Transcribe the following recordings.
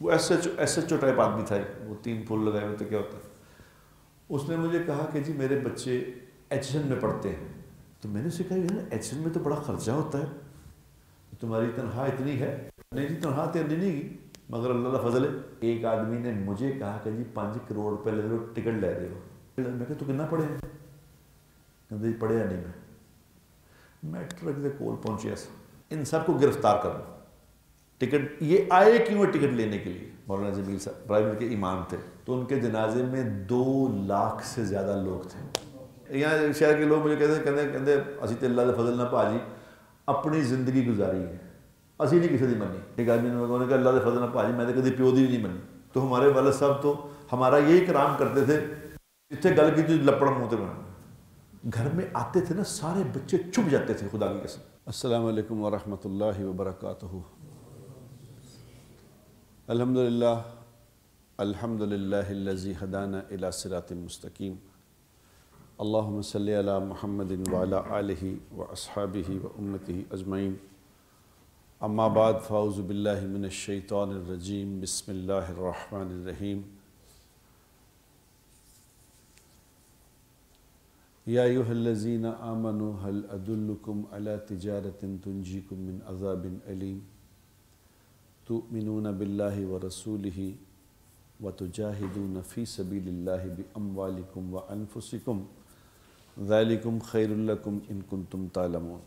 وہ ایسے ٹائپ آدمی تھا، وہ 3 پھول لگائے ہوئے تو کیا ہوتا ہے. اس نے مجھے کہا کہ جی میرے بچے ایچ این میں پڑھتے ہیں. تو میں نے اسے کہا یار ایچ این میں تو بڑا خرچہ ہوتا ہے، تمہاری تنخواہ اتنی ہے؟ نہیں جی تنخواہ تو اتنی نہیں گی، مگر اللہ کا فضل ہے. ایک آدمی نے مجھے کہا کہ جی 5 کروڑ روپے لے لو ٹکٹ لے رہے ہو. میں کہا تو کتنا پڑھے ہیں؟ کہتے جی پڑھیا نہیں میں ٹرک دے کول پہنچیا سا. ان سب کو گرفتار کرنا. ٹکٹ یہ آئے کیوں ٹکٹ لینے کے لیے؟ مولانا جمیل صاحب پرائیویٹ کے امام تھے، تو ان کے جنازے میں 2 لاکھ سے زیادہ لوگ تھے. یہاں شہر کے لوگ مجھے کہتے اسی تو اللہ کا فضل نہ پا جی اپنی زندگی گزاری ہے، اسی نہیں کسی دی منی. ایک آدمی نے کہا اللہ کا فضل نہ پا جی میں تو کبھی پیو دی بھی نہیں منی. تو ہمارے والد صاحب تو ہمارا یہی کرام کرتے تھے، جتنے گل کی لپڑ منہ تے بنا. گھر میں آتے تھے نا سارے بچے چھپ جاتے تھے خدا کی قسم. السلام علیکم ورحمۃ اللہ وبرکاتہ. الحمدللہ الحمدللہ الذی ہدانا الی صراط مستقیم. اللہم صلی علی محمد وعلی آلہ واصحابہ وامتہ اجمعین. اما بعد فاعوذ باللہ من الشیطان الرجیم. بسم اللہ الرحمن الرحیم. یا ایھا الذین آمنوا هل ادلکم علی تجارۃ تنجیکم من عذاب علیم تؤمنون باللہ ورسولہ وتجاہدون فی سبیل اللہ باموالکم وانفسکم ذالکم خیر لکم ان کنتم تعلمون.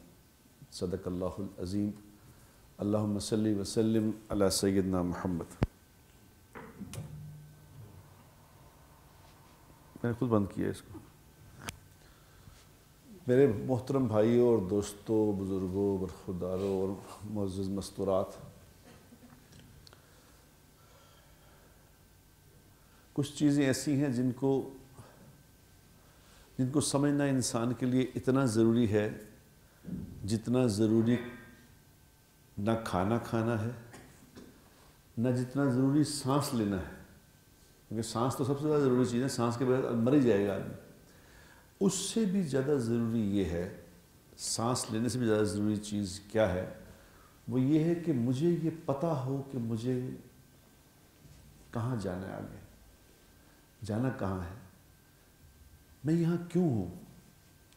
صدق اللہ العظیم. اللہم صلی وسلم علی سیدنا محمد. میں نے خود بند کیا اس کو. میرے محترم بھائیوں اور دوستوں، بزرگوں، برخورداروں اور معزز مستورات، کچھ چیزیں ایسی ہیں جن کو سمجھنا انسان کے لیے اتنا ضروری ہے جتنا ضروری نہ کھانا کھانا ہے، نہ جتنا ضروری سانس لینا ہے. کیونکہ سانس تو سب سے زیادہ ضروری چیز ہے، سانس کے بغیر مر ہی جائے گا آدمی. اس سے بھی زیادہ ضروری یہ ہے، سانس لینے سے بھی زیادہ ضروری چیز کیا ہے؟ وہ یہ ہے کہ مجھے یہ پتہ ہو کہ مجھے کہاں جانا ہے، آگے جانا کہاں ہے، میں یہاں کیوں ہوں،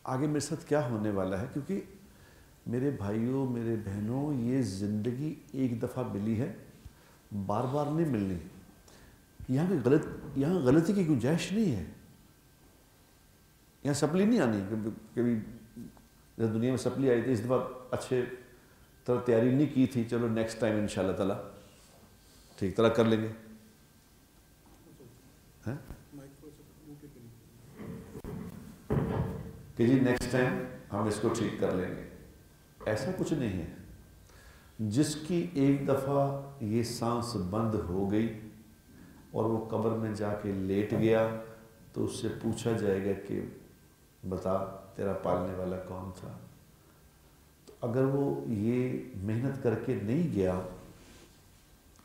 آگے میرے ساتھ کیا ہونے والا ہے. کیونکہ میرے بھائیوں، میرے بہنوں، یہ زندگی ایک دفعہ ملی ہے، بار بار نہیں ملنی. یہاں غلطی کی گنجائش نہیں ہے. یہاں سپلی نہیں آنی. کبھی جب دنیا میں سپلی آئی تھی اس دفعہ اچھے طرح تیاری نہیں کی تھی، چلو نیکسٹ ٹائم انشاءاللہ تعالیٰ ٹھیک طرح کر لیں گے. کہ جی نیکسٹ ٹائم ہم اس کو ٹھیک کر لیں گے. ایسا کچھ نہیں ہے. جس کی ایک دفعہ یہ سانس بند ہو گئی اور وہ قبر میں جا کے لیٹ گیا تو اس سے پوچھا جائے گا کہ بتا تیرا پالنے والا کون تھا. تو اگر وہ یہ محنت کر کے نہیں گیا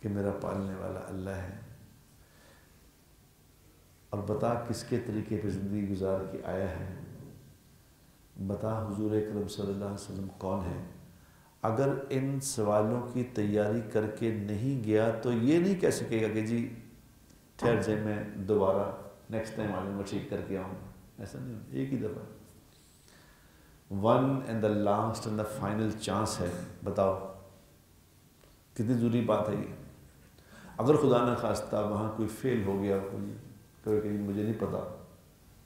کہ میرا پالنے والا اللہ ہے، اور بتا کس کے طریقے پہ زندگی گزار کے آیا ہے، بتا حضور اکرم صلی اللہ علیہ وسلم کون ہے، اگر ان سوالوں کی تیاری کر کے نہیں گیا تو یہ نہیں کہہ سکے گا کہ جی ٹھہر جائے میں دوبارہ نیکسٹ ٹائم آنے میں ٹھیک کر کے آؤں. ایسا نہیں ہوتا. ایک ہی دفعہ one and the last and the final chance ہے. بتاؤ کتنی ضروری بات ہے یہ. اگر خدا نہ خواستہ وہاں کوئی فیل ہو گیا، کوئی کہ مجھے نہیں پتا،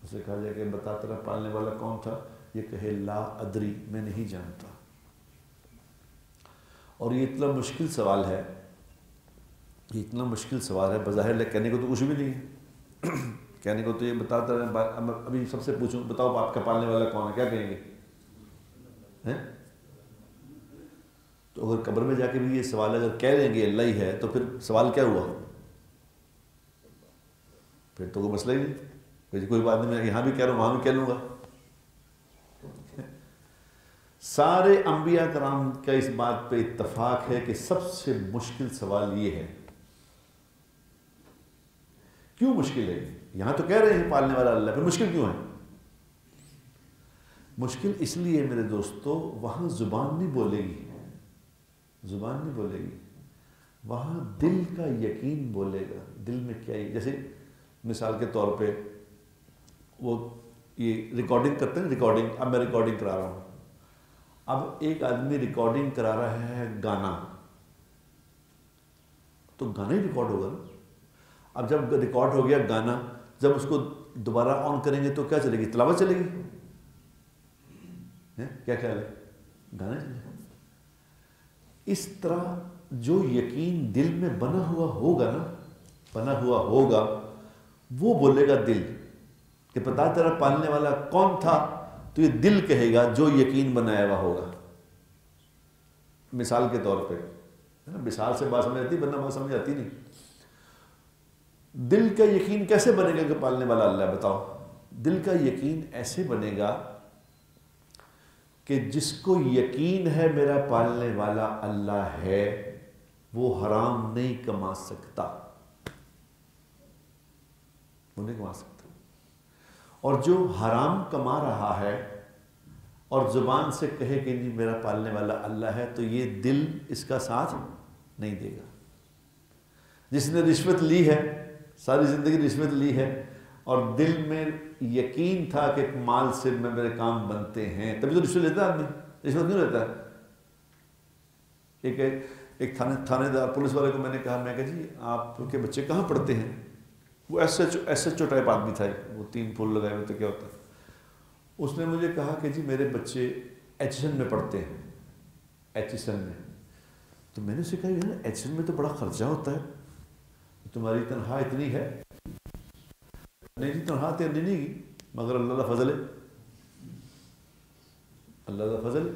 اسے کہا جائے کہ بتا تیرا پالنے والا کون تھا، یہ کہے لا ادری، میں نہیں جانتا. اور یہ اتنا مشکل سوال ہے، یہ اتنا مشکل سوال ہے. بظاہر کہنے کو تو کچھ بھی نہیں ہے. کہنے کو تو یہ بتاتا ہے. ابھی سب سے پوچھوں بتاؤ آپ کا پالنے والا کون ہے، کیا کہیں گے؟ تو اگر قبر میں جا کے بھی یہ سوال اگر کہہ دیں گے اللہ ہی ہے تو پھر سوال کیا ہوا؟ پھر تو کوئی مسئلہ ہی نہیں. کوئی بات نہیں، میں یہاں بھی کہہ رہا ہوں وہاں بھی کہہ لوں گا. سارے انبیاء کرام کا اس بات پہ اتفاق ہے کہ سب سے مشکل سوال یہ ہے. کیوں مشکل ہے؟ یہاں تو کہہ رہے ہیں پالنے والا اللہ، پھر مشکل کیوں ہے؟ مشکل اس لیے میرے دوستو، وہاں زبان نہیں بولے گی، زبان نہیں بولے گی. وہاں دل کا یقین بولے گا. دل میں کیا ہے؟ جیسے مثال کے طور پہ وہ یہ ریکارڈنگ کرتے ہیں، ریکارڈنگ. اب میں ریکارڈنگ کرا رہا ہوں. اب ایک آدمی ریکارڈنگ کرا رہا ہے گانا، تو گانا ہی ریکارڈ ہوگا نا. اب جب ریکارڈ ہو گیا گانا، جب اس کو دوبارہ آن کریں گے تو کیا چلے گی؟ تلاوت چلے گی. کیا خیال ہے؟ گانا چلے گا. اس طرح جو یقین دل میں بنا ہوا ہوگا نا، بنا ہوا ہوگا، وہ بولے گا دل کہ پتا تیرا پالنے والا کون تھا، تو یہ دل کہے گا جو یقین بنایا ہوا ہوگا. مثال کے طور پہ مثال سے بات سمجھ آتی، ورنہ بات سمجھ آتی نہیں. دل کا یقین کیسے بنے گا کہ پالنے والا اللہ ہے؟ بتاؤ. دل کا یقین ایسے بنے گا کہ جس کو یقین ہے میرا پالنے والا اللہ ہے، وہ حرام نہیں کما سکتا، وہ نہیں کما سکتا. اور جو حرام کما رہا ہے اور زبان سے کہے کہ جی میرا پالنے والا اللہ ہے، تو یہ دل اس کا ساتھ نہیں دے گا. جس نے رشوت لی ہے، ساری زندگی رشوت لی ہے، اور دل میں یقین تھا کہ مال سے میرے کام بنتے ہیں، تبھی تو رشوت لیتا ہے آدمی. رشوت کیوں لیتا ہے؟ ایک تھانے دار پولیس والے کو میں نے کہا جی آپ کے بچے کہاں پڑھتے ہیں؟ وہ ایس ایچ او ٹائپ آدمی تھا، وہ 3 پھول لگائے ہوئے تو کیا ہوتا ہے. اس نے مجھے کہا کہ جی میرے بچے ایچ این میں پڑھتے ہیں، ایچ این میں. تو میں نے اسے کہا یار ایچ این میں تو بڑا خرچہ ہوتا ہے، تمہاری تنخواہ اتنی ہے؟ نہیں جی تنخواہ تو اتنی نہیں گی، مگر اللہ کا فضل ہے، اللہ کا فضل ہے.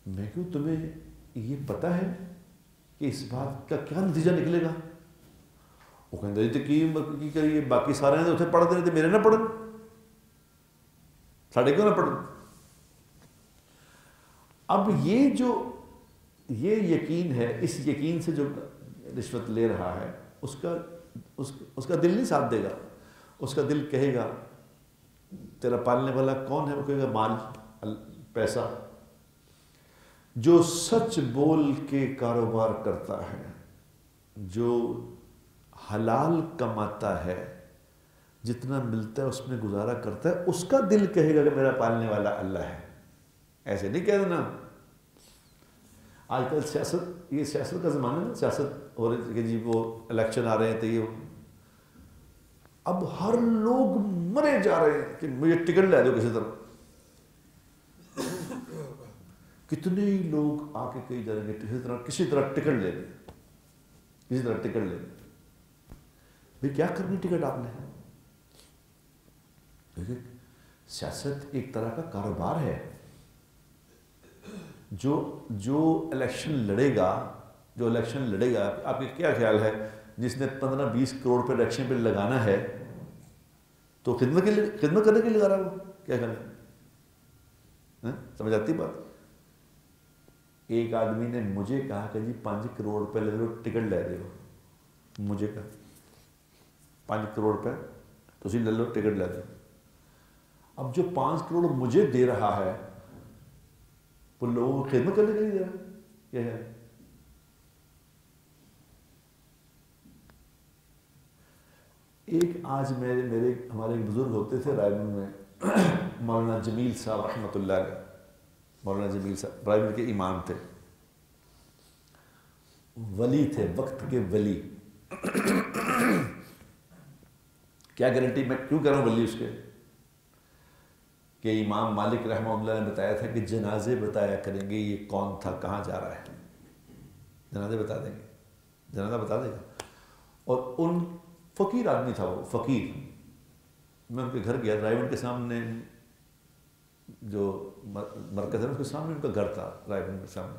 میں کہوں تمہیں یہ پتہ ہے کہ اس بات کا کیا نتیجہ نکلے گا؟ وہ کہتے جی تو کی کریے، باقی سارے ہیں تو اتنے پڑھتے رہتے، میرے نہ پڑھن، ساڑھے کیوں نہ پڑھن. اب یہ یقین ہے، اس یقین سے جو رشوت لے رہا ہے اس کا دل نہیں ساتھ دے گا. اس کا دل کہے گا تیرا پالنے والا کون ہے؟ وہ کہے گا مال، پیسہ. جو سچ بول کے کاروبار کرتا ہے، جو حلال کماتا ہے، جتنا ملتا ہے اس میں گزارا کرتا ہے، اس کا دل کہے گا کہ میرا پالنے والا اللہ ہے. ایسے نہیں کہہ دینا. آج کل یہ سیاست کا زمانہ ہے نا، سیاست ہو رہی کہ جی وہ الیکشن آ رہے ہیں تو یہ اب ہر لوگ مرے جا رہے ہیں کہ مجھے ٹکٹ لے دو کسی طرح. کتنے ہی لوگ آ کے کہیں جا رہے ہیں کسی طرح ٹکٹ لے لیں، کسی طرح ٹکٹ لے لیں. بھائی کیا کرنی ٹکٹ آپ نے؟ سیاست ایک طرح کا کاروبار ہے. جو الیکشن لڑے گا آپ کا کیا خیال ہے؟ جس نے 15-20 کروڑ روپے الیکشن پہ لگانا ہے تو خدمت کرنے کے لیے لگا رہا ہے. وہ کیا کرنا؟ سمجھ آتی بات؟ ایک آدمی نے مجھے کہا کہ جی 5 کروڑ روپے لے لو ٹکٹ لے دو. مجھے کہا 5 کروڑ روپے تسی لے لو ٹکٹ لے دو. اب جو 5 کروڑ مجھے دے رہا ہے وہ لوگوں کو خدمت کرنے کے لیے دے رہا ہے. کیا ہے؟ ایک آج ہمارے ایک بزرگ ہوتے تھے رائے گنج میں، مولانا جمیل صاحب رحمۃ اللہ علیہ. مولانا جمیل صاحب رائے گنج کے امام تھے، ولی تھے، وقت کے ولی. کیا گارنٹی میں کیوں کہہ رہا ہوں ولی اس کے؟ کہ امام مالک رحمہ اللہ نے بتایا تھا کہ جنازے بتایا کریں گے یہ کون تھا، کہاں جا رہا ہے. جنازے بتا دیں گے، جنازہ بتا دے گا. اور ان فقیر آدمی تھا، وہ فقیر. میں ان کے گھر گیا، رائے گنج کے سامنے جو مرکز ہے اس کے سامنے ان کا گھر تھا. رائے گنج کے سامنے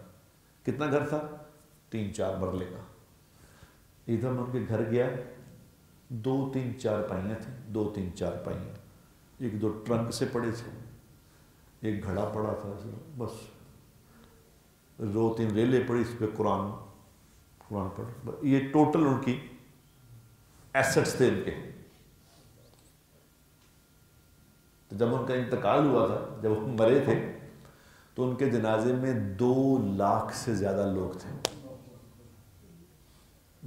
کتنا گھر تھا؟ 3-4 مرلے کا. ادھر میں ان کے گھر گیا، 2-3 چارپائیاں تھیں، 2-3 چارپائیاں، 1-2 ٹرنک سے پڑے تھے، ایک گھڑا پڑا تھا، بس 2-3 ریلیں پڑی، اس پہ قرآن پڑھ. یہ ٹوٹل ان کی ایسٹس تھے ان کے. تو جب ان کا انتقال ہوا تھا، جب وہ مرے تھے، تو ان کے جنازے میں 2 لاکھ سے زیادہ لوگ تھے.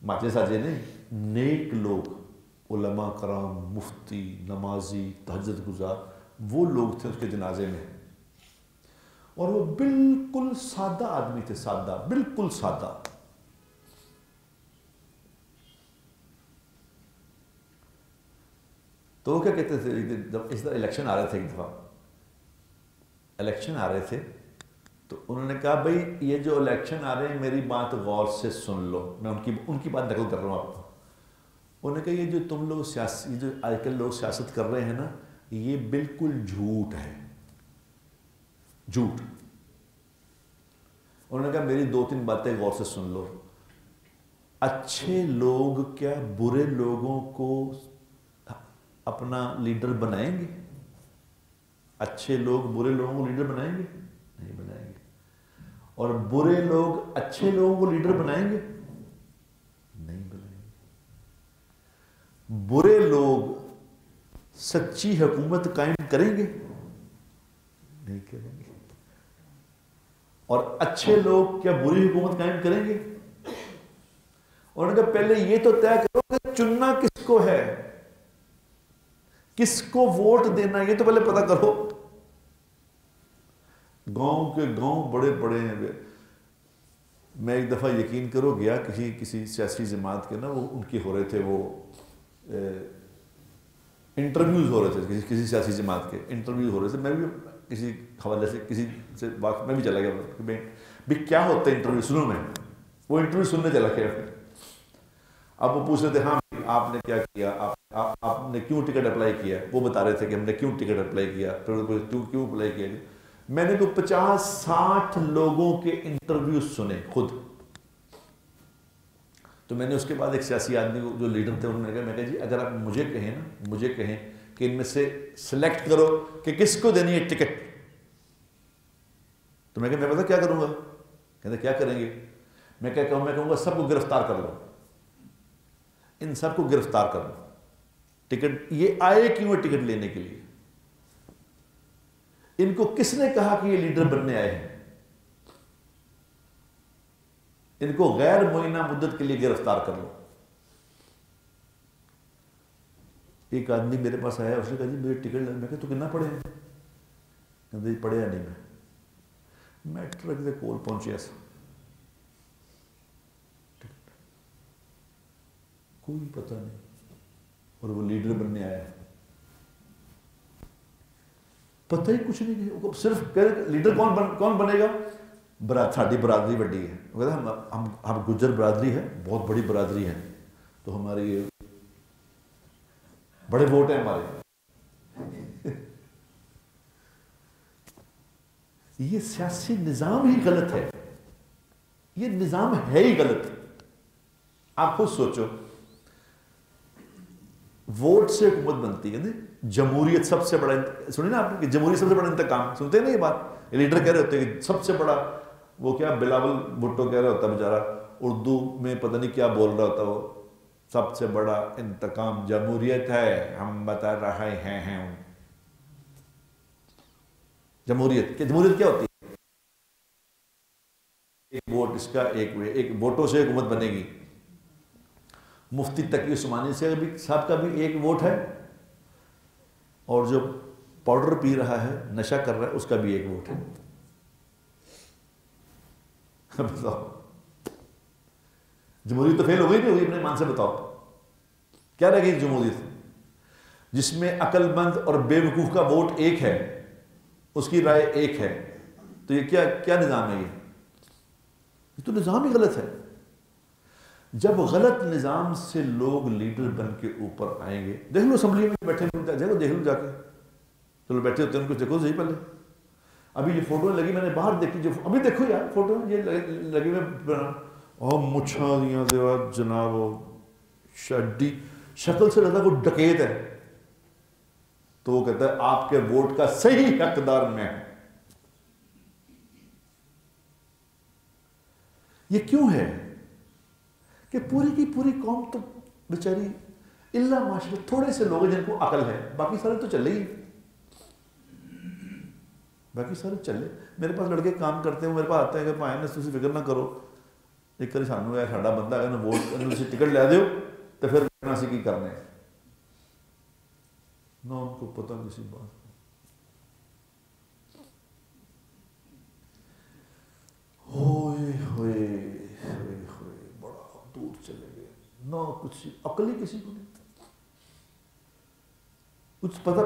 ماچے ساجے نہیں، نیک لوگ، علماء کرام، مفتی، نمازی، تہجد گزار، وہ لوگ تھے اس کے جنازے میں، اور وہ بالکل سادہ آدمی تھے، سادہ، بالکل سادہ. تو وہ کیا کہتے تھے، جب اس طرح الیکشن آ رہے تھے، ایک دفعہ الیکشن آ رہے تھے، تو انہوں نے کہا بھائی یہ جو الیکشن آ رہے ہیں میری بات غور سے سن لو، میں ان کی بات نقل کر رہا ہوں آپ کو. انہوں نے کہا یہ جو تم لوگ سیاسی، جو آج کل لوگ سیاست کر رہے ہیں نا، یہ بالکل جھوٹ ہے، جھوٹ. انہوں نے کہا میری 2-3 باتیں غور سے سن لو. اچھے لوگ کیا برے لوگوں کو اپنا لیڈر بنائیں گے؟ اچھے لوگ برے لوگوں کو لیڈر بنائیں گے؟ نہیں بنائیں گے. اور برے لوگ اچھے لوگوں کو لیڈر بنائیں گے؟ نہیں بنائیں گے. برے لوگ سچی حکومت قائم کریں گے؟ نہیں کریں گے. اور اچھے لوگ کیا بری حکومت قائم کریں گے؟ اور انہوں نے کہا پہلے یہ تو طے کرو کہ چننا کس کو ہے، کس کو ووٹ دینا، یہ تو پہلے پتہ کرو. گاؤں کے گاؤں بڑے بڑے ہیں. میں ایک دفعہ یقین کرو گیا کسی سیاسی جماعت کے نا، وہ ان کی ہو رہے تھے، وہ انٹرویوز ہو رہے تھے، کسی سیاسی جماعت کے انٹرویوز ہو رہے تھے. میں بھی کسی حوالے سے کسی سے بات میں بھی چلا گیا کہ بھائی کیا ہوتا ہے انٹرویو، سنو. میں وہ انٹرویو سننے چلا گیا. اب وہ پوچھ رہے تھے ہاں آپ نے کیا کیا، آپ نے کیوں ٹکٹ اپلائی کیا. وہ بتا رہے تھے کہ ہم نے کیوں ٹکٹ اپلائی کیا. پھر کیوں اپلائی کیا. میں نے تو 50-60 لوگوں کے انٹرویو سنے خود. تو میں نے اس کے بعد ایک سیاسی آدمی کو جو لیڈر تھے انہوں نے کہا، میں کہا جی اگر آپ مجھے کہیں نا، مجھے کہیں کہ ان میں سے سلیکٹ کرو کہ کس کو دینی ہے ٹکٹ، تو میں کہا میں پتہ کیا کروں گا. کہتے کیا کریں گے. میں کہوں گا سب کو گرفتار کر لو، ان سب کو گرفتار کر لو. ٹکٹ یہ آئے کیوں ہے ٹکٹ لینے کے لیے، ان کو کس نے کہا کہ یہ لیڈر بننے آئے ہیں، ان کو غیر معینہ مدت کے لیے گرفتار کر لو. ایک آدمی میرے پاس آیا، اس نے کہا جی میرے ٹکٹ لے. میں کہا تو کتنا پڑے ہیں. کہتے جی پڑھیا نہیں. میں ٹرک دے کول پہنچیا سا، کوئی پتہ نہیں، اور وہ لیڈر بننے آیا ہے. پتہ ہی کچھ نہیں. صرف کہہ رہے لیڈر کون بنے گا. ساری برادری بڑی ہے. وہ کہتا ہم گجر برادری ہے، بہت بڑی برادری ہے، تو ہماری یہ بڑے ووٹ ہیں ہمارے. یہ سیاسی نظام ہی غلط ہے، یہ نظام ہے ہی غلط. آپ خود سوچو، ووٹ سے حکومت بنتی ہے. جمہوریت سب سے بڑا، سنی نا آپ نے کہ جمہوریت سب سے بڑا انتقام، سنتے ہیں نا یہ بات. لیڈر کہہ رہے ہوتے ہیں کہ سب سے بڑا، وہ کیا بلاول بھٹو کہہ رہا ہوتا ہے بیچارہ، اردو میں پتہ نہیں کیا بول رہا ہوتا، وہ سب سے بڑا انتقام جمہوریت ہے، ہم بتا رہے ہیں. جمہوریت کیا ہوتی ہے. ایک ووٹ، اس کا ایک ووٹوں سے حکومت بنے گی. مفتی تقی عثمانی سے بھی صاحب کا بھی ایک ووٹ ہے، اور جو پاؤڈر پی رہا ہے، نشہ کر رہا ہے، اس کا بھی ایک ووٹ ہے. بتاؤ جمہوریت تو فیل ہو گئی نہیں ہوئی. اپنے مان سے بتاؤ کیا رہ گئی جمہوریت جس میں عقل مند اور بے وقوف کا ووٹ ایک ہے، اس کی رائے ایک ہے. تو یہ کیا نظام ہے. یہ تو نظام ہی غلط ہے. جب غلط نظام سے لوگ لیڈر بن کے اوپر آئیں گے، دیکھ لو اسمبلی میں بیٹھے دیکھ لو جا کے، چلو بیٹھے ہوتے ہیں ان کو دیکھو صحیح. پہلے ابھی یہ فوٹو لگی، میں نے باہر دیکھی، جو ابھی دیکھو یار فوٹو یہ لگی میں مچھا دیاں دیوا جناب، شڈی شکل سے لگتا کوئی ڈکیت ہے. تو وہ کہتا ہے آپ کے ووٹ کا صحیح حقدار میں ہوں. یہ کیوں ہے کہ پوری کی پوری قوم تو بیچاری اللہ ماشاءاللہ تھوڑے سے لوگ ہیں جن کو عقل ہے، باقی سارے تو چلے ہی. باقی سارے چلے. میرے پاس لڑکے کام کرتے ہیں, میرے پاس آتے ہیں کہ بھائی تسی فکر نہ کرو, ایک بار سانو ہے ساڈا بندہ ہے ووٹ تسی ٹکٹ لے دیو تو پھر اسی کی کرنے نہ ان کو پتہ کسی بات. ہوئے ہوئے ہوئے ہوئے بڑا دور چلے گئے, نہ کچھ عقل ہی کسی کو نہیں, کچھ پتہ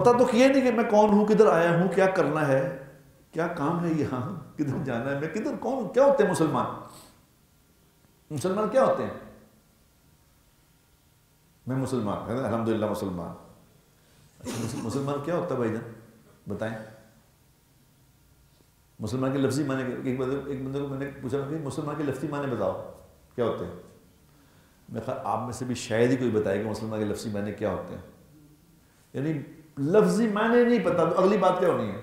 تو کیا نہیں کہ میں کون ہوں, کدھر آیا ہوں, کیا کرنا ہے, کیا کام ہے یہاں, کدھر جانا ہے, میں کدھر کون ہوں, کیا ہوتے ہیں مسلمان, مسلمان کیا ہوتے ہیں. میں مسلمان, الحمدللہ مسلمان. مسلمان کیا ہوتا ہے بھائی جان بتائیں. مسلمان کے لفظی معنی, ایک بندے کو میں نے پوچھا کہ مسلمان کے لفظی معنی بتاؤ کیا ہوتے ہیں. میں خیال آپ میں سے بھی شاید ہی کوئی بتائے کہ مسلمان کے لفظی معنی کیا ہوتے ہیں. یعنی لفظی معنی نہیں پتا تو اگلی بات کیا ہونی ہے.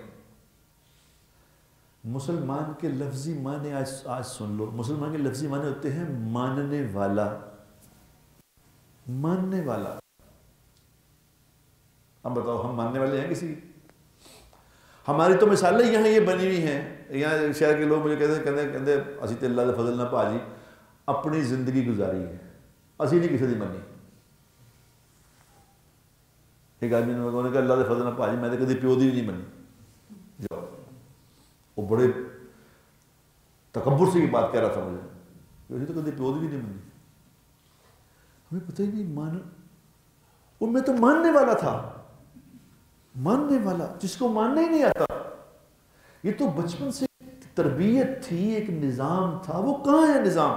مسلمان کے لفظی معنی آج سن لو. مسلمان کے لفظی معنی ہوتے ہیں ماننے والا, ماننے والا. اب بتاؤ ہم ماننے والے ہیں کسی کی؟ ہماری تو مثالیں یہاں یہ بنی ہوئی ہیں. یہاں شہر کے لوگ مجھے کہتے اسی تے اللہ دے فضل نہ پاجی اپنی زندگی گزاری ہے, اسی نہیں کسی دی منی. ایک آدمی نے کہا اللہ دے فضل نہ پاجی میں تو کدی پیو دی بھی نہیں منی. وہ بڑے تکبر سے یہ بات کہہ رہا تھا مجھے, اسی تو کدی پیو دی بھی نہیں منی. ہمیں پتہ ہی نہیں وہ میں تو ماننے والا تھا, ماننے والا جس کو ماننا ہی نہیں آتا. یہ تو بچپن سے تربیت تھی, ایک نظام تھا, وہ کہاں ہے نظام.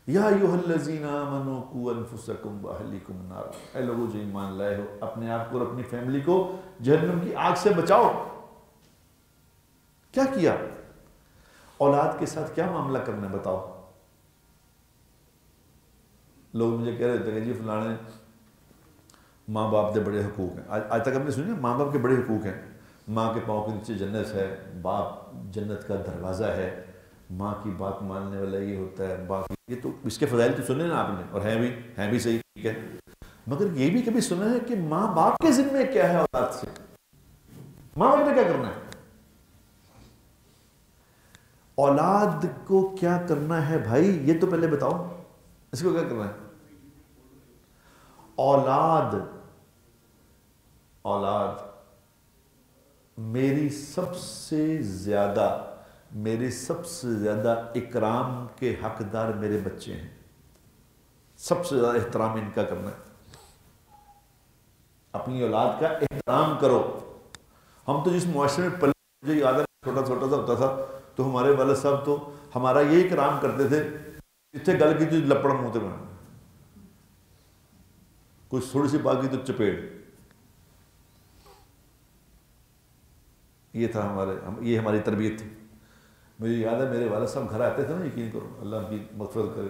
یا ایھا الذین آمنوا قوا انفسکم واہلیکم نارا, اے لوگوں جو ایمان لائے ہو اپنے آپ کو اور اپنی فیملی کو جہنم کی آگ سے بچاؤ. کیا کیا؟ اولاد کے ساتھ کیا معاملہ کرنا ہے بتاؤ. لوگ مجھے کہہ رہے تھے کہ جی فلانے ماں باپ کے بڑے حقوق ہیں. آج تک ہم نے سنی ماں باپ کے بڑے حقوق ہیں. ماں کے پاؤں کے نیچے جنت ہے, باپ جنت کا دروازہ ہے, ماں کی بات ماننے والا یہ ہوتا ہے. باقی یہ تو اس کے فضائل تو سنے نا آپ نے, اور ہیں بھی صحیح, ٹھیک ہے. مگر یہ بھی کبھی سنا ہے کہ ماں باپ کے ذمے کیا ہے اولاد سے, ماں باپ نے کیا کرنا ہے. اولاد کو کیا کرنا ہے بھائی یہ تو پہلے بتاؤ, اس کو کیا کرنا ہے. اولاد میری سب سے زیادہ اکرام کے حقدار میرے بچے ہیں. سب سے زیادہ احترام ان کا کرنا ہے. اپنی اولاد کا احترام کرو. ہم تو جس معاشرے میں پلے, مجھے یاد ہے چھوٹا سا ہوتا تھا تو ہمارے والد صاحب تو ہمارا یہی اکرام کرتے تھے, جتنے گل کی تو لپڑ منہ تے بنا, کچھ تھوڑی سی بات کی تو چپیڑ. یہ تھا یہ ہماری تربیت تھی. مجھے یاد ہے میرے والد صاحب گھر آتے تھے نا, یقین کرو اللہ ان کی مغفرت کرے,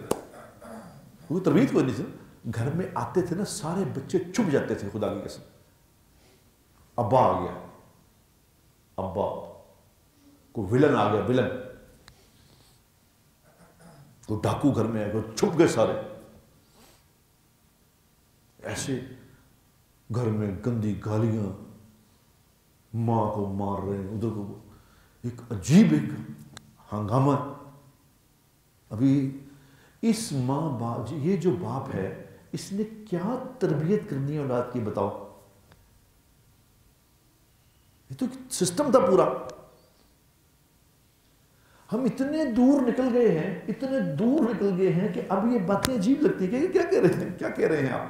وہ تربیت کوئی نہیں تھی. گھر میں آتے تھے نا سارے بچے چھپ جاتے تھے خدا کی قسم. ابا آ گیا, ابا کوئی ولن آ گیا, ولن کوئی ڈاکو گھر میں آ گیا, چھپ گئے سارے. ایسے گھر میں گندی گالیاں, ماں کو مار رہے ہیں, ادھر کو ایک عجیب ایک ہنگامہ. ابھی اس ماں باپ, یہ جو باپ ہے اس نے کیا تربیت کرنی ہے اولاد کی بتاؤ. یہ تو سسٹم تھا پورا. ہم اتنے دور نکل گئے ہیں کہ اب یہ باتیں عجیب لگتی ہیں کہ کیا کہہ رہے ہیں آپ.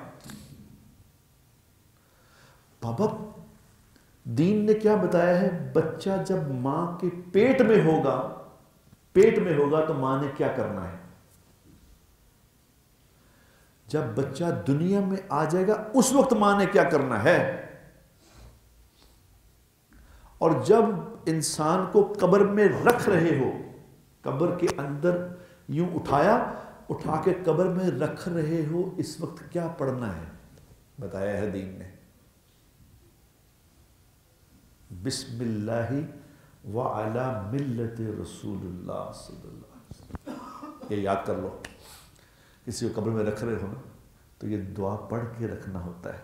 بابا دین نے کیا بتایا ہے, بچہ جب ماں کے پیٹ میں ہوگا تو ماں نے کیا کرنا ہے. جب بچہ دنیا میں آ جائے گا اس وقت ماں نے کیا کرنا ہے. اور جب انسان کو قبر میں رکھ رہے ہو, قبر کے اندر یوں اٹھا کے قبر میں رکھ رہے ہو, اس وقت کیا پڑھنا ہے بتایا ہے دین نے. بسم اللہ وعلی ملت رسول اللہ صلی اللہ علیہ وسلم. یہ یاد کر لو, کسی کو قبر میں رکھ رہے ہو نا تو یہ دعا پڑھ کے رکھنا ہوتا ہے.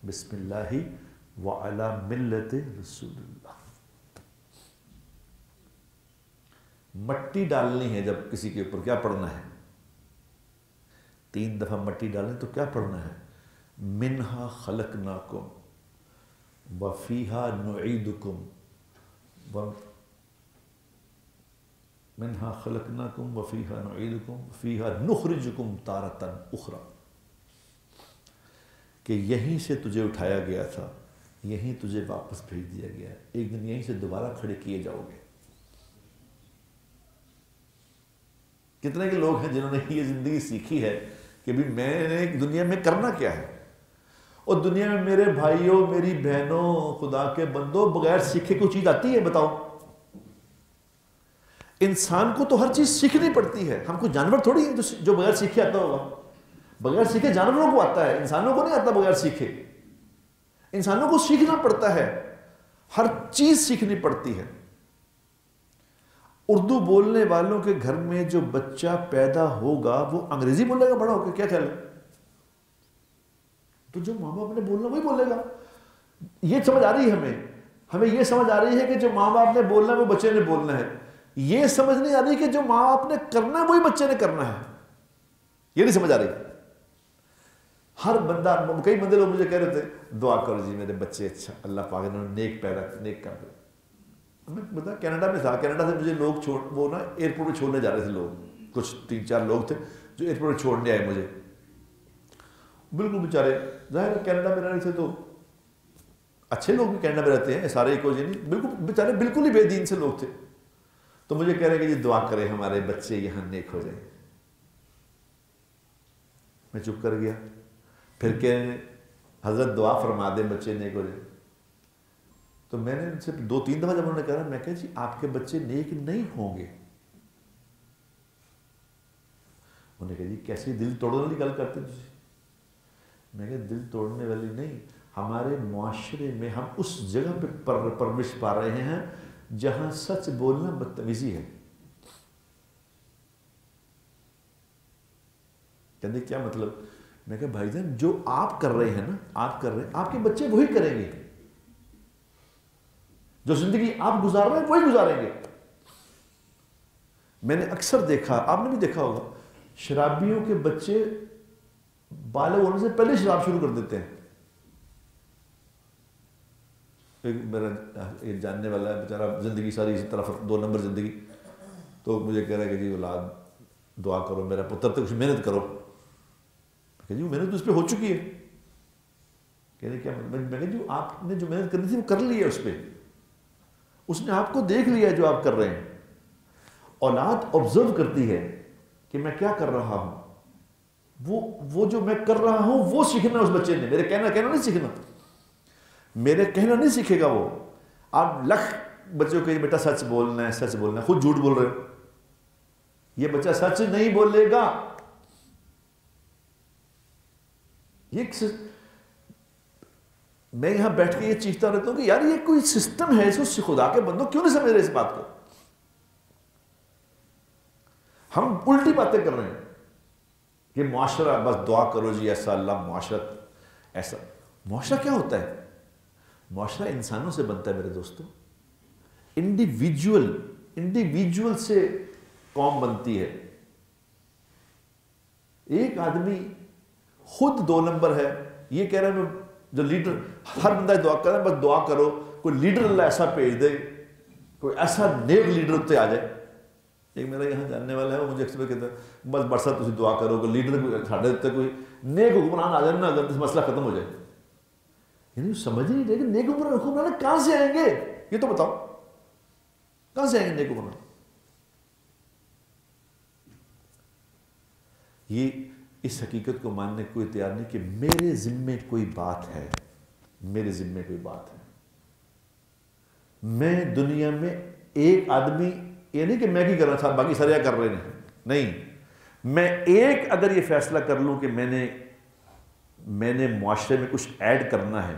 بسم اللہ وَعَلَى مِلَّةِ رسول اللہ. مٹی ڈالنی ہے جب کسی کے اوپر کیا پڑھنا ہے؟ 3 دفعہ مٹی ڈالیں تو کیا پڑھنا ہے؟ منہا خلقناکم وفیہا نعیدکم منہا خلقناکم وفیہا نعیدکم وفیہا نخرجکم تارۃ اخری، کہ یہیں سے تجھے اٹھایا گیا تھا، یہیں تجھے واپس بھیج دیا گیا ہے، ایک دن یہیں سے دوبارہ کھڑے کیے جاؤ گے. کتنے کے لوگ ہیں جنہوں نے یہ زندگی سیکھی ہے کہ بھی میں نے دنیا میں کرنا کیا ہے، اور دنیا میں میرے بھائیوں میری بہنوں خدا کے بندوں بغیر سیکھے کوئی چیز آتی ہے؟ بتاؤ. انسان کو تو ہر چیز سیکھنی پڑتی ہے. ہم کوئی جانور تھوڑی ہیں جو بغیر سیکھے آتا ہوگا. بغیر سیکھے جانوروں کو آتا ہے، انسانوں کو نہیں آتا بغیر سیکھے. انسانوں کو سیکھنا پڑتا ہے، ہر چیز سیکھنی پڑتی ہے. اردو بولنے والوں کے گھر میں جو بچہ پیدا ہوگا وہ انگریزی بولے گا بڑا ہو کے؟ کیا خیال ہے؟ تو جو ماں باپ نے بولنا وہی بولے گا. یہ سمجھ آ رہی ہے ہمیں یہ سمجھ آ رہی ہے کہ جو ماں باپ نے بولنا ہے وہ بچے نے بولنا ہے. یہ سمجھ نہیں آ رہی کہ جو ماں باپ نے کرنا ہے وہی بچے نے کرنا ہے. یہ نہیں سمجھ آ رہی. ہر بندہ، کئی بندے لوگ مجھے کہہ رہے تھے دعا کرو جی میرے بچے اچھا اللہ پاک انہوں نے نیک کر دے. میں بتا کینیڈا میں تھا، کینیڈا سے مجھے لوگ وہ نا ایئرپورٹ پہ چھوڑنے جا رہے تھے لوگ، کچھ 3-4 لوگ تھے جو ایئرپورٹ پہ چھوڑنے آئے مجھے. بالکل بیچارے ظاہر ہے کینیڈا میں رہنے سے تو اچھے لوگ بھی کینیڈا میں رہتے ہیں، سارے ایک وجہ نہیں، بالکل بیچارے بالکل ہی بے دین سے لوگ تھے. تو مجھے کہہ رہے کہ جی دعا کرے ہمارے بچے یہاں نیک ہو جائیں. میں چپ کر گیا. پھر کہ حضرت دعا فرما دیں بچے نیک ہو جائیں. تو میں نے ان سے 2-3 دفعہ جب انہوں نے کہا، میں کہا جی آپ کے بچے نیک نہیں ہوں گے. انہوں نے کہا جی کیسی دل توڑنے والی گل کرتے تھے. میں کہا دل توڑنے والی نہیں، ہمارے معاشرے میں ہم اس جگہ پہ پرورش پا رہے ہیں جہاں سچ بولنا بدتمیزی ہے. کہتے کیا مطلب؟ میں کہا بھائی جان جو آپ کر رہے ہیں نا، آپ کر رہے ہیں، آپ کے بچے وہی کریں گے. جو زندگی آپ گزار رہے ہیں وہی گزاریں گے. میں نے اکثر دیکھا، آپ نے بھی دیکھا ہوگا، شرابیوں کے بچے بالغ ہونے سے پہلے شراب شروع کر دیتے ہیں. ایک میرا ایک جاننے والا ہے بیچارہ زندگی ساری اسی طرف 2 نمبر زندگی، تو مجھے کہہ رہا ہے کہ جی اولاد دعا کرو میرا پتر تک کچھ محنت کرو. کہ جی وہ محنت اس پہ ہو چکی ہے. کہہ رہے کیا مطلب؟ میں کہا جی آپ نے جو محنت کرنی تھی وہ کر لی ہے، اس پہ اس نے آپ کو دیکھ لیا ہے جو آپ کر رہے ہیں. اولاد آبزرو کرتی ہے کہ میں کیا کر رہا ہوں، وہ جو میں کر رہا ہوں وہ سیکھنا اس بچے نے. میرے کہنا نہیں سیکھنا، میرے کہنا نہیں سیکھے گا وہ. آپ لکھ بچوں کو یہ بیٹا سچ بولنا ہے، سچ بولنا ہے، خود جھوٹ بول رہے ہو. یہ بچہ سچ نہیں بولے گا. میں یہاں بیٹھ کے یہ چیختا رہتا ہوں کہ یار یہ کوئی سسٹم ہے، اس خدا کے بندوں کیوں نہیں سمجھ رہے اس بات کو؟ ہم الٹی باتیں کر رہے ہیں کہ معاشرہ بس دعا کرو جی ایسا اللہ معاشرت ایسا. معاشرہ کیا ہوتا ہے؟ معاشرہ انسانوں سے بنتا ہے میرے دوستوں. انڈیویجول سے قوم بنتی ہے. ایک آدمی خود 2 نمبر ہے، یہ کہہ رہا ہے جو لیڈر، ہر بندہ دعا کر رہا ہے بس دعا کرو کوئی لیڈر اللہ ایسا بھیج دے، کوئی ایسا نیک لیڈر اتنے آ جائے. ایک میرا یہاں جاننے والا ہے، وہ مجھے اکثر کہتا ہے بس برسا تھی دعا کرو کہ لیڈر ساڑھے اتنے کوئی نیک حکمران آ جائے نا، اگر مسئلہ ختم ہو جائے. یعنی سمجھ نہیں رہے کہ نیک حکمران کہاں سے آئیں گے؟ یہ تو بتاؤ کہاں سے آئیں گے نیک حکمران؟ یہ اس حقیقت کو ماننے کو کوئی تیار نہیں کہ میرے ذمے کوئی بات ہے، میرے ذمے کوئی بات ہے. میں دنیا میں ایک آدمی، یہ نہیں کہ میں کی کر رہا تھا باقی سارے کر رہے ہیں، نہیں. میں ایک اگر یہ فیصلہ کر لوں کہ میں نے معاشرے میں کچھ ایڈ کرنا ہے،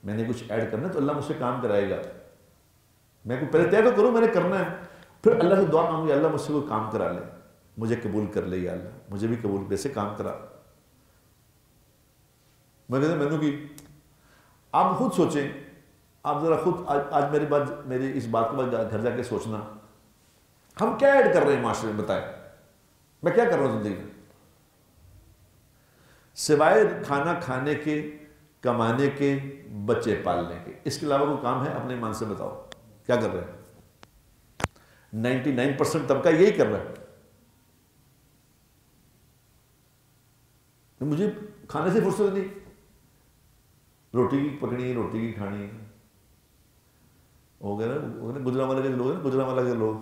میں نے کچھ ایڈ کرنا ہے تو اللہ مجھ سے کام کرائے گا. میں کو پہلے طے تو کروں میں نے کرنا ہے، پھر اللہ سے دعا مانگوں یا اللہ مجھ سے کوئی کام کرا لے، مجھے قبول کر لے یا اللہ مجھے بھی قبول ویسے کام کرا. میں کہتا مینوں کی آپ خود سوچیں، آپ ذرا خود آج میری اس بات کے بعد گھر جا کے سوچنا، ہم کیا ایڈ کر رہے ہیں معاشرے میں؟ بتائیں میں کیا کر رہا ہوں زندگی میں سوائے کھانا کھانے کے، کمانے کے، بچے پالنے کے؟ اس کے علاوہ کوئی کام ہے؟ اپنے ایمان سے بتاؤ کیا کر رہے ہیں؟ 99% طبقہ یہی کر رہا ہے. مجھے کھانے سے فرصت نہیں، روٹی کی پکڑی، روٹی کی کھانی ہو گیا نا. گجرانوالہ کے لوگ ہیں، گجرانوالہ کے لوگ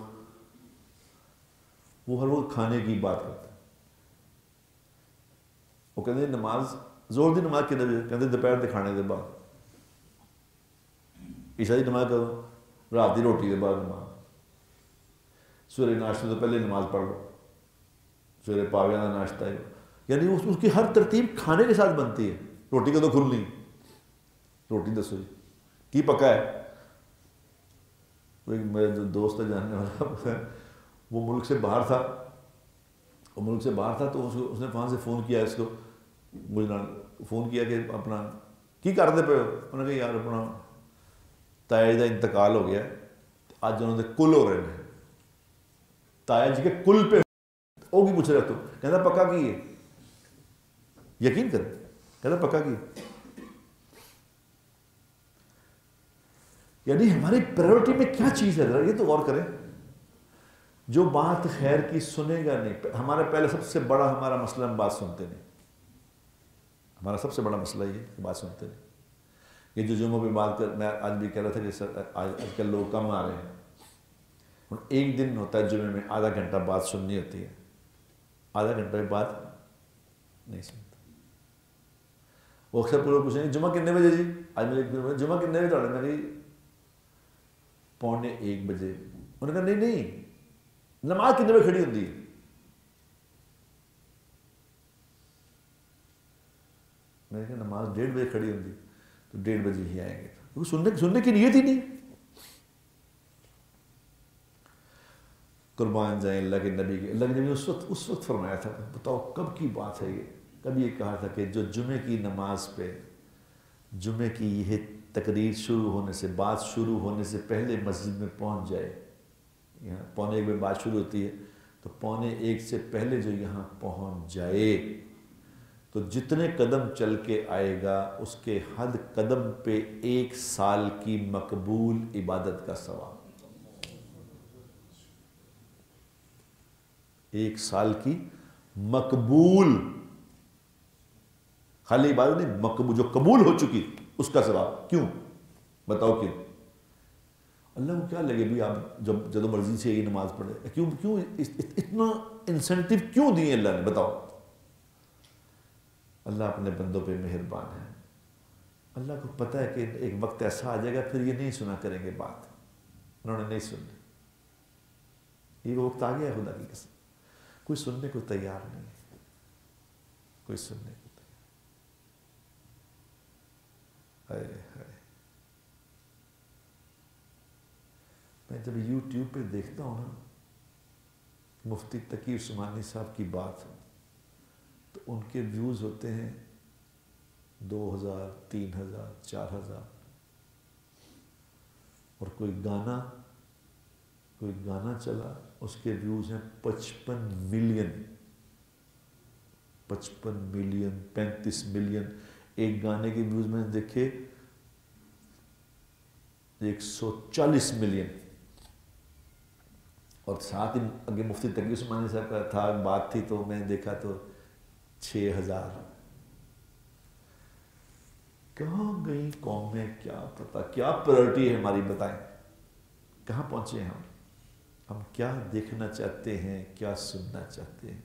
وہ ہر وقت کھانے کی بات کرتے ہیں. وہ کہتے ہیں نماز زور دی نماز کتنے بجے؟ کہتے ہیں دوپہر کے کھانے کے بعد. عشاء کی نماز کرو، رات کی روٹی کے بعد نماز. سویرے ناشتے تو پہلے نماز پڑھ لو، سویرے پاویاں کا ناشتہ ہے. یعنی اس کی ہر ترتیب کھانے کے ساتھ بنتی ہے. روٹی کا تو کھل نہیں، روٹی دسو جی کی پکا ہے. میرے جو دوست ہے جاننے والا، وہ ملک سے باہر تھا، تو اس نے وہاں سے فون کیا اس کو، مجھے فون کیا کہ اپنا کی کرتے پے ہو؟ انہوں نے کہا یار اپنا تایا جی کا انتقال ہو گیا، اج انہوں نے کل ہو رہے ہیں، تایا جی کے کل پہ وہ کی پوچھ رہا تو کہتا پکا کی ہے؟ یقین کریں کہتا پکا کی. یعنی ہماری پریورٹی میں کیا چیز ہے ذرا یہ تو غور کریں. جو بات خیر کی سنے گا نہیں. ہمارا پہلے سب سے بڑا ہمارا مسئلہ، ہم بات سنتے نہیں. ہمارا سب سے بڑا مسئلہ یہ کہ بات سنتے نہیں. یہ جو جمعہ پہ بات کر، میں آج بھی کہہ رہا تھا کہ سر آج کل لوگ کم آ رہے ہیں. ایک دن ہوتا ہے جمعے میں آدھا گھنٹہ بات سننی ہوتی ہے، آدھا گھنٹہ میں بات نہیں سنتا. وہ اکثر پورے پوچھیں گے جمعہ کتنے بجے جی؟ آج میرے جمعہ کتنے بجے؟ میں کہی 1:45 بجے. انہوں نے کہا نہیں نماز کتنے بجے کھڑی ہوتی ہے؟ میں نے کہا نماز 1:30 بجے کھڑی ہوتی، تو 1:30 بجے ہی آئیں گے. کیونکہ سننے کی نیت ہی نہیں. قربان جائیں اللہ کے نبی کے. اللہ کے نبی نے اس وقت فرمایا تھا، بتاؤ کب کی بات ہے یہ، کب یہ کہا تھا کہ جو جمعے کی نماز پہ، جمعے کی یہ تقریر شروع ہونے سے، بات شروع ہونے سے پہلے مسجد میں پہنچ جائے. یہاں 1:45 میں بات شروع ہوتی ہے، تو 1:45 سے پہلے جو یہاں پہنچ جائے تو جتنے قدم چل کے آئے گا اس کے حد قدم پہ 1 سال کی مقبول عبادت کا ثواب. 1 سال کی مقبول، خالی عبادت نہیں، مقبول جو قبول ہو چکی اس کا ثواب. کیوں؟ بتاؤ کیوں؟ اللہ کو کیا لگے بھی آپ جب مرضی سے یہ نماز پڑھے؟ کیوں اتنا انسینٹیو کیوں دیے اللہ نے؟ بتاؤ. اللہ اپنے بندوں پہ مہربان ہے. اللہ کو پتہ ہے کہ ایک وقت ایسا آ جائے گا پھر یہ نہیں سنا کریں گے بات. انہوں نے نہیں سنی. یہ وقت آ گیا خدا کی قسم. کوئی سننے کو تیار نہیں ہے، کوئی سننے کو تیار. میں جب یوٹیوب پہ دیکھتا ہوں نا مفتی تقی عثمانی صاحب کی بات، تو ان کے ویوز ہوتے ہیں 2000، 3000، 4000. اور کوئی گانا چلا اس کے ویوز ہیں 55 ملین، 55 ملین، 35 ملین. ایک گانے کے ویوز میں نے دیکھے 140 ملین. اور ساتھ ہی اگے مفتی تقی عثمانی صاحب کا تھا، بات تھی تو میں نے دیکھا تو 6000. کہاں گئی قومیں؟ کیا پتہ کیا پرائرٹی ہے ہماری؟ بتائیں کہاں پہنچے ہیں ہم کیا دیکھنا چاہتے ہیں، کیا سننا چاہتے ہیں؟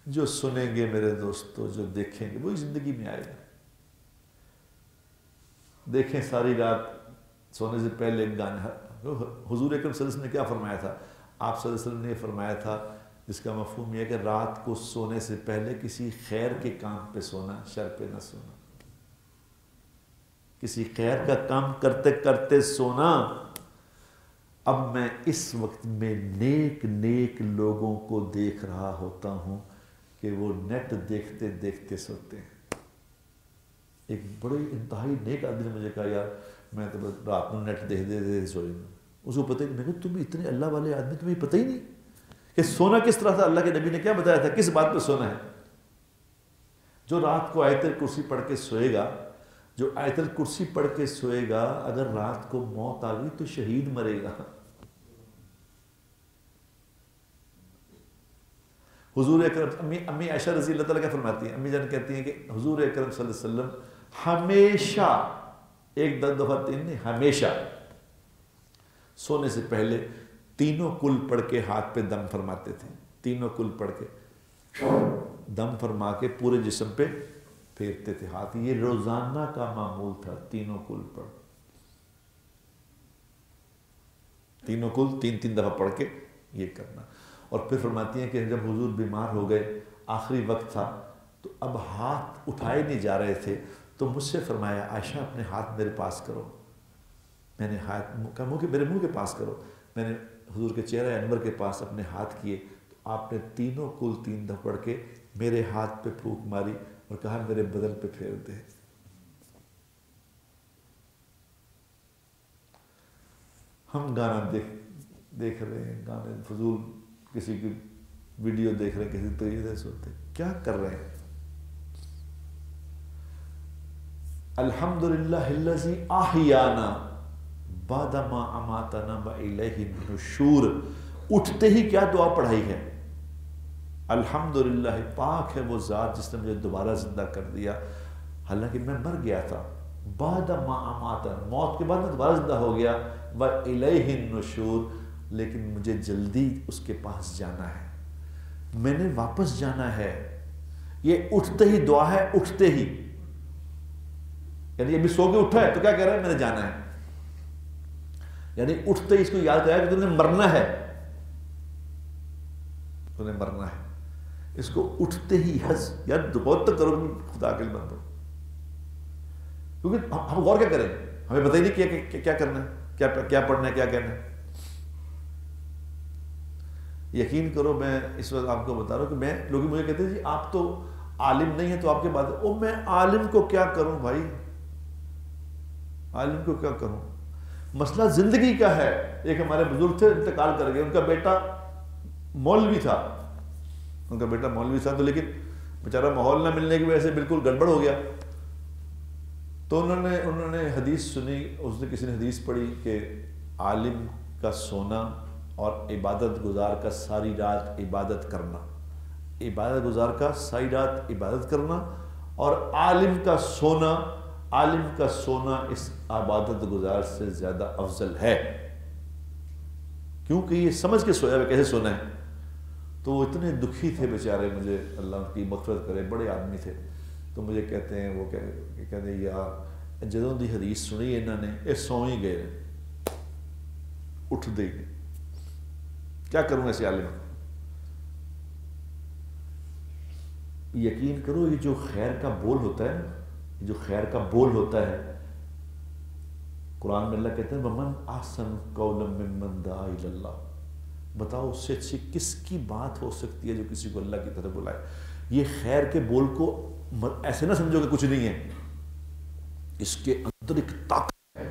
جو سنیں گے میرے دوستو، جو دیکھیں گے وہی زندگی میں آئے گا. دیکھیں ساری رات سونے سے پہلے گانا. حضور اکرم صلی اللہ علیہ وسلم نے کیا فرمایا تھا؟ آپ صلی اللہ علیہ وسلم نے فرمایا تھا، جس کا مفہوم یہ ہے کہ رات کو سونے سے پہلے کسی خیر کے کام پہ سونا، شر پہ نہ سونا. کسی خیر کا کام کرتے کرتے سونا. اب میں اس وقت میں نیک لوگوں کو دیکھ رہا ہوتا ہوں کہ وہ نیٹ دیکھتے دیکھتے سوتے ہیں. ایک بڑے انتہائی نیک آدمی نے مجھے کہا یار میں تو بس رات کو نیٹ دیکھ دے سوئی ہوں. اس کو پتہ ہی نہیں. میں کہا تم اتنے اللہ والے آدمی تمہیں پتہ ہی نہیں کہ سونا کس طرح تھا. اللہ کے نبی نے کیا بتایا تھا کس بات پہ سونا ہے. جو رات کو آیت الکرسی پڑھ کے سوئے گا، جو آیت الکرسی پڑھ کے سوئے گا، اگر رات کو موت آ گئی تو شہید مرے گا. حضور اکرم امی عائشہ رضی اللہ تعالیٰ کیا فرماتی ہیں، امی جان کہتی ہیں کہ حضور اکرم صلی اللہ علیہ وسلم ہمیشہ، ایک دفعہ تین نہیں، ہمیشہ سونے سے پہلے تینوں کل پڑھ کے ہاتھ پہ دم فرماتے تھے. تینوں کل پڑھ کے دم فرما کے پورے جسم پہ پھیرتے تھے ہاتھ. یہ روزانہ کا معمول تھا. تینوں کل پڑھ، تینوں کل تین دفعہ پڑھ کے یہ کرنا. اور پھر فرماتی ہیں کہ جب حضور بیمار ہو گئے، آخری وقت تھا، تو اب ہاتھ اٹھائے نہیں جا رہے تھے، تو مجھ سے فرمایا عائشہ اپنے ہاتھ میرے پاس کرو. میں نے ہاتھ میرے منہ کے پاس کرو. میں نے حضور کے چہرہ انور کے پاس اپنے ہاتھ کیے تو آپ نے تینوں کل تین دفعہ پڑھ کے میرے ہاتھ پہ پھونک ماری اور کہا میرے بدن پہ پھیر دے. ہم گانا دیکھ رہے ہیں، گانے فضول کسی کی ویڈیو دیکھ رہے ہیں، کسی طریقے سے ہوتے کیا کر رہے ہیں. الحمدللہ الذی احیانا بعد ما اماتنا والیہ النشور. اٹھتے ہی کیا دعا پڑھائی ہے، الحمدللہ پاک ہے وہ ذات جس نے مجھے دوبارہ زندہ کر دیا، حالانکہ میں مر گیا تھا. بعد ما اماتنا، موت کے بعد میں دوبارہ زندہ ہو گیا، والیہ النشور، لیکن مجھے جلدی اس کے پاس جانا ہے، میں نے واپس جانا ہے. یہ اٹھتے ہی دعا ہے، اٹھتے ہی، یعنی ابھی سو کے اٹھا ہے تو کیا کہہ رہا ہے، میں نے جانا ہے. یعنی اٹھتے ہی اس کو یاد کرایا کہ تم نے مرنا ہے، تم نے مرنا ہے. اس کو اٹھتے ہی یار بہت تک کرو خدا کے لیے بندو، کیونکہ ہم غور کیا کریں، ہمیں پتہ ہی نہیں کیا کرنا ہے، کیا پڑھنا ہے، کیا کہنا ہے. یقین کرو میں اس وقت آپ کو بتا رہا ہوں کہ میں لوگ مجھے کہتے ہیں جی آپ تو عالم نہیں ہیں تو آپ کے بات ہے. او میں عالم کو کیا کروں بھائی، عالم کو کیا کروں. مسئلہ زندگی کا ہے. ایک ہمارے بزرگ تھے انتقال کر گئے، ان کا بیٹا مولوی تھا، تو لیکن بیچارہ ماحول نہ ملنے کی وجہ سے بالکل گڑبڑ ہو گیا. تو انہوں نے حدیث سنی، اس نے کسی نے حدیث پڑھی کہ عالم کا سونا اور عبادت گزار کا ساری رات عبادت کرنا، عبادت گزار کا ساری رات عبادت کرنا، اور عالم کا سونا اس عبادت گزار سے زیادہ افضل ہے، کیونکہ یہ سمجھ کے سویا ہے کیسے سونا ہے. تو وہ اتنے دکھی تھے بیچارے، مجھے اللہ ان کی مغفرت کرے، بڑے آدمی تھے. تو مجھے کہتے ہیں وہ کہتے ہیں یار جدوں دی حدیث سنی انہوں نے یہ سو ہی گئے، اٹھ دے گئے. کیا کروں ایسے عالم. یقین کرو یہ جو خیر کا بول ہوتا ہے، جو خیر کا بول ہوتا ہے، قرآن میں اللہ کہتے ہیں وَمَنْ أَحْسَنُ قَوْلًا مِّمَّنْ دَعَا إِلَى اللَّهِ. بتاؤ اس سے اچھی کس کی بات ہو سکتی ہے جو کسی کو اللہ کی طرف بلائے. یہ خیر کے بول کو ایسے نہ سمجھو کہ کچھ نہیں ہے، اس کے اندر ایک طاقت ہے.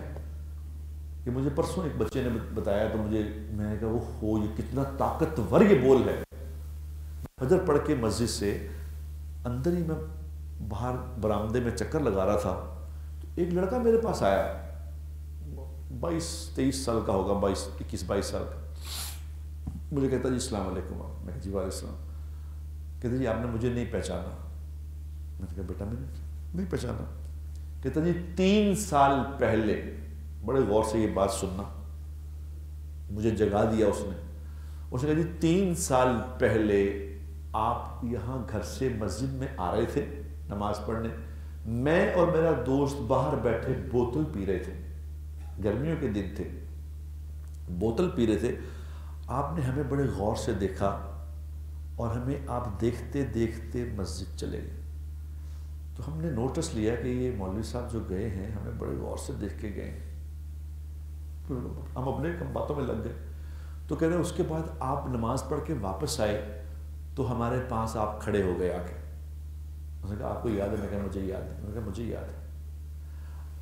کہ مجھے پرسوں ایک بچے نے بتایا تو میں نے کہا وہ یہ کتنا طاقتور یہ بول ہے. فجر پڑھ کے مسجد سے اندر ہی میں باہر برآمدے میں چکر لگا رہا تھا تو ایک لڑکا میرے پاس آیا، 22-23 سال کا ہوگا، 21-22 سال کا. مجھے کہتا جی السلام علیکم. میں کہا جی وعلیکم السلام. کہتا جی آپ نے مجھے نہیں پہچانا. میں نے کہا بیٹا میں نے نہیں پہچانا. کہتا جی 3 سال پہلے، بڑے غور سے یہ بات سننا، مجھے جگا دیا اس نے کہا جی 3 سال پہلے آپ یہاں گھر سے مسجد میں آ رہے تھے نماز پڑھنے، میں اور میرا دوست باہر بیٹھے بوتل پی رہے تھے، گرمیوں کے دن تھے، بوتل پی رہے تھے. آپ نے ہمیں بڑے غور سے دیکھا اور ہمیں آپ دیکھتے دیکھتے مسجد چلے گئے. تو ہم نے نوٹس لیا کہ یہ مولوی صاحب جو گئے ہیں ہمیں بڑے غور سے دیکھ کے گئے ہیں. ہم اپنے باتوں میں لگ گئے. تو کہہ رہے اس کے بعد آپ نماز پڑھ کے واپس آئے تو ہمارے پاس آپ کھڑے ہو گئے آ کے. اس نے کہا آپ کو یاد ہے؟ میں کہا مجھے یاد ہے. میں نے کہا مجھے یاد ہے.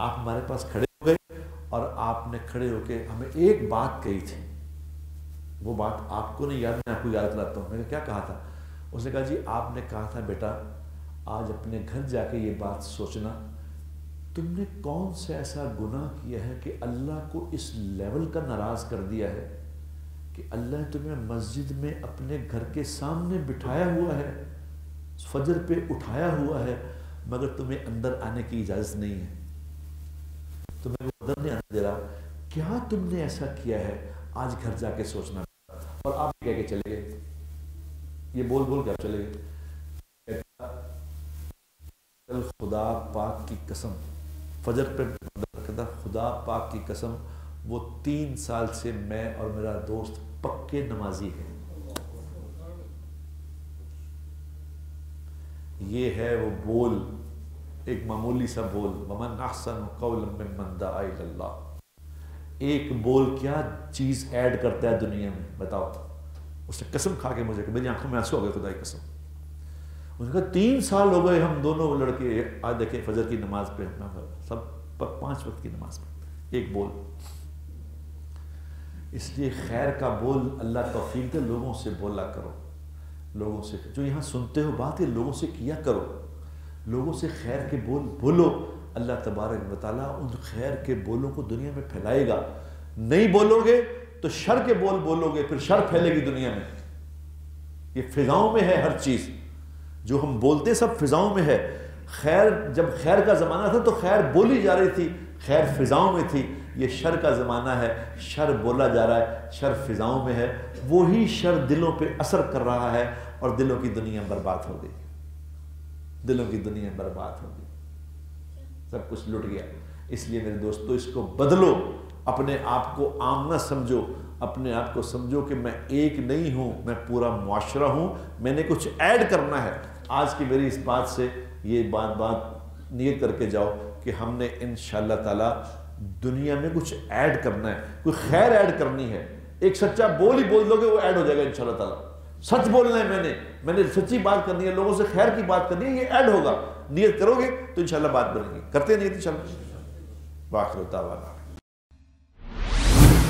آپ ہمارے پاس کھڑے ہو گئے اور آپ نے کھڑے ہو کے ہمیں ایک بات کہی تھی، وہ بات آپ کو نہیں یاد، میں آپ کو یاد دلاتا ہوں۔ میں نے کیا کہا تھا؟ اس نے کہا جی آپ نے کہا تھا بیٹا آج اپنے گھر جا کے یہ بات سوچنا تم نے کون سا ایسا گناہ کیا ہے کہ اللہ کو اس لیول کا ناراض کر دیا ہے کہ اللہ نے تمہیں مسجد میں اپنے گھر کے سامنے بٹھایا ہوا ہے، فجر پہ اٹھایا ہوا ہے، مگر تمہیں اندر آنے کی اجازت نہیں ہے، تمہیں وہ اندر نہیں آنے دے رہا۔ کیا تم نے ایسا کیا ہے؟ آج گھر جا کے سوچنا۔ اور آپ کہہ کے چلے گئے، یہ بول بول کے آپ چلے گئے، خدا پاک کی قسم، فجر پہ کہتا خدا پاک کی قسم وہ 3 سال سے میں اور میرا دوست پکے نمازی ہیں۔ یہ ہے وہ بول، ایک معمولی سا بول، ومن احسن قولا ممن دعا الی اللہ۔ ایک بول کیا چیز ایڈ کرتا ہے دنیا میں، بتاؤ۔ اس نے قسم کھا کے مجھے کہ میری آنکھوں میں آنسو ہو گئے، خدا کی قسم۔ اس نے کہا 3 سال ہو گئے ہم دونوں لڑکے، آج دیکھیں فجر کی نماز پہ سب 5 وقت کی نماز پہ ایک بول۔ اس لیے خیر کا بول اللہ توفیق دے، لوگوں سے بولا کرو، لوگوں سے جو یہاں سنتے ہو بات ہے لوگوں سے کیا کرو، لوگوں سے خیر کے بول بولو، اللہ تبارک و تعالیٰ ان خیر کے بولوں کو دنیا میں پھیلائے گا۔ نہیں بولو گے تو شر کے بول بولو گے، پھر شر پھیلے گی دنیا میں۔ یہ فضاؤں میں ہے ہر چیز، جو ہم بولتے سب فضاؤں میں ہے۔ خیر، جب خیر کا زمانہ تھا تو خیر بولی جا رہی تھی، خیر فضاؤں میں تھی۔ یہ شر کا زمانہ ہے، شر بولا جا رہا ہے، شر فضاؤں میں ہے۔ وہی شر دلوں پہ اثر کر رہا ہے اور دلوں کی دنیا برباد ہو گئی، دلوں کی دنیا برباد ہو گئی، سب کچھ لٹ گیا۔ اس لیے میرے دوستو اس کو بدلو، اپنے آپ کو عام نہ سمجھو، اپنے آپ کو سمجھو کہ میں ایک نہیں ہوں، میں پورا معاشرہ ہوں، میں نے کچھ ایڈ کرنا ہے۔ آج کی میری اس بات سے یہ بات نیت کر کے جاؤ کہ ہم نے انشاءاللہ تعالی دنیا میں کچھ ایڈ کرنا ہے، کوئی خیر ایڈ کرنی ہے۔ ایک سچا بول ہی بول دو گے، وہ ایڈ ہو جائے گا انشاءاللہ تعالی۔ سچ بولنا ہے، میں نے سچی بات کرنی ہے، لوگوں سے خیر کی بات کرنی ہے، یہ ایڈ ہوگا۔ نیت کرو گے تو انشاءاللہ بات بنے گی، کرتے ہیں نیت انشاءاللہ۔ باخر دعوانا